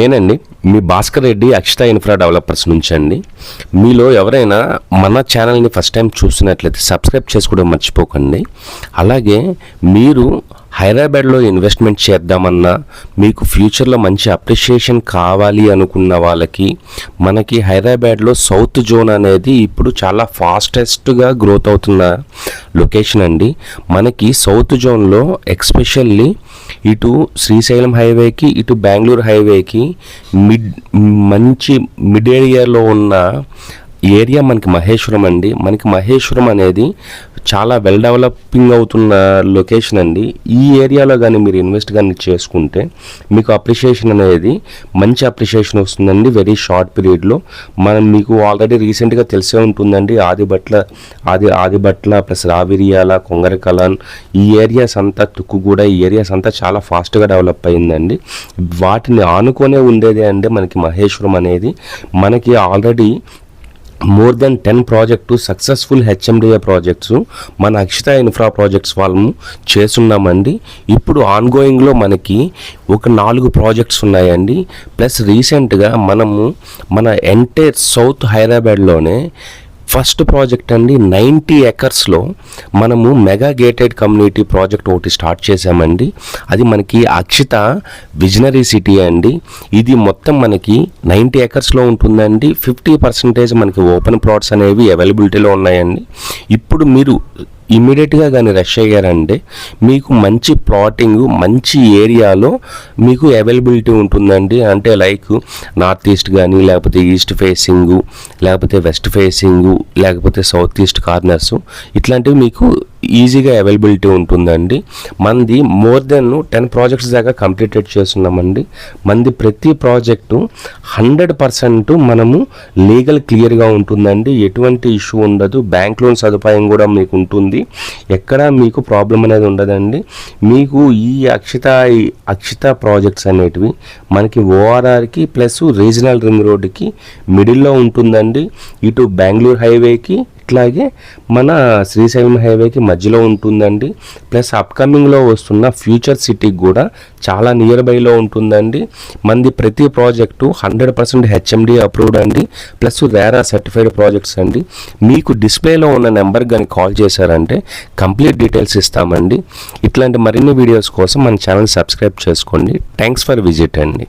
నేనండి మీ Bhaskar Reddy Akshita infra developers నుంచి అండి. మీలో ఎవరైనా మన ఛానల్ని ఫస్ట్ టైం చూస్తున్నట్లయితే సబ్స్క్రైబ్ చేసుకోవడం మర్చిపోకండి. అలాగే మీరు హైదరాబాద్లో ఇన్వెస్ట్మెంట్ చేద్దామన్నా, మీకు ఫ్యూచర్లో మంచి అప్రిషియేషన్ కావాలి అనుకున్న వాళ్ళకి మనకి హైదరాబాద్లో సౌత్ జోన్ అనేది ఇప్పుడు చాలా ఫాస్టెస్ట్గా గ్రోత్ అవుతున్న లొకేషన్ అండి. మనకి సౌత్ జోన్లో ఎక్స్పెషల్లీ ఇటు శ్రీశైలం హైవేకి ఇటు బెంగళూరు హైవేకి మంచి మిడ్ ఏరియాలో ఉన్న ఏరియా మనకి మహేశ్వరం అండి. మనకి మహేశ్వరం అనేది చాలా వెల్ డెవలపింగ్ అవుతున్న లొకేషన్ అండి. ఈ ఏరియాలో కానీ మీరు ఇన్వెస్ట్ కానీ చేసుకుంటే మీకు అప్రిషియేషన్ అనేది మంచి అప్రిషియేషన్ వస్తుందండి వెరీ షార్ట్ పీరియడ్లో. మీకు ఆల్రెడీ రీసెంట్గా తెలిసే ఉంటుందండి, ఆదిబట్ల ప్లస్ రావిరియాల, కొంగరకలాన్ ఈ ఏరియాస్ అంతా, తుక్కుగూడ ఈ ఏరియాస్ అంతా చాలా ఫాస్ట్గా డెవలప్ అయిందండి. వాటిని ఆనుకొనే ఉండేదే అండి మనకి మహేశ్వరం అనేది. మనకి already more than 10 project successful HMDA projects మన అక్షిత ఇన్ఫ్రా ప్రాజెక్ట్స్ వాళ్ళము చేస్తున్నామండి. ఇప్పుడు ఆన్గోయింగ్లో మనకి ఒక 4 ప్రాజెక్ట్స్ ఉన్నాయండి. ప్లస్ రీసెంట్గా మన ఎంటైర్ సౌత్ హైదరాబాద్లోనే ఫస్ట్ ప్రాజెక్ట్ అండి 90 ఎకర్స్లో మనము మెగా గేటెడ్ కమ్యూనిటీ ప్రాజెక్ట్ ఒకటి స్టార్ట్ చేసామండి. అది మనకి అక్షిత విజనరీ సిటీ అండి. ఇది మొత్తం మనకి 90 ఎకర్స్లో ఉంటుందండి. 50% మనకి ఓపెన్ ప్లాట్స్ అనేవి అవైలబిలిటీలో ఉన్నాయండి. ఇప్పుడు మీరు ఇమీడియట్గా కానీ రష్ అయ్యారంటే మీకు మంచి ప్లాటింగ్ మంచి ఏరియాలో మీకు అవైలబిలిటీ ఉంటుందండి. అంటే లైక్ నార్త్ ఈస్ట్ కానీ, లేకపోతే ఈస్ట్ ఫేసింగు, లేకపోతే వెస్ట్ ఫేసింగు, లేకపోతే సౌత్ ఈస్ట్ కార్నర్స్, ఇట్లాంటివి మీకు ఈజీగా అవైలబిలిటీ ఉంటుందండి. మంది మోర్ దెన్ 10 ప్రాజెక్ట్స్ దాకా కంప్లీటెడ్ చేస్తున్నామండి. మంది ప్రతి ప్రాజెక్టు 100% మనము లీగల్ క్లియర్గా ఉంటుందండి. ఎటువంటి ఇష్యూ ఉండదు. బ్యాంక్ లోన్ సదుపాయం కూడా మీకు ఉంటుంది. ఎక్కడ మీకు ప్రాబ్లం అనేది ఉండదండి. మీకు ఈ అక్షిత ప్రాజెక్ట్స్ అనేటివి మనకి ఓఆర్ఆర్కి ప్లస్ రీజనల్ రింగ్ రోడ్డుకి మిడిల్లో ఉంటుందండి. ఇటు బెంగళూరు హైవేకి ఇట్లాగే మన శ్రీశైలం హైవేకి మధ్యలో ఉంటుందండి. ప్లస్ అప్కమింగ్లో వస్తున్న ఫ్యూచర్ సిటీకి కూడా చాలా నియర్ బైలో ఉంటుందండి. మంది ప్రతి ప్రాజెక్టు 100% హెచ్ఎండి అప్రూవ్డ్ అండి. ప్లస్ రేరా సర్టిఫైడ్ ప్రాజెక్ట్స్ అండి. మీకు డిస్ప్లేలో ఉన్న నెంబర్ కానీ కాల్ చేశారంటే కంప్లీట్ డీటెయిల్స్ ఇస్తామండి. ఇట్లాంటి మరిన్ని వీడియోస్ కోసం మన ఛానల్ సబ్స్క్రైబ్ చేసుకోండి. థ్యాంక్స్ ఫర్ విజిట్ అండి.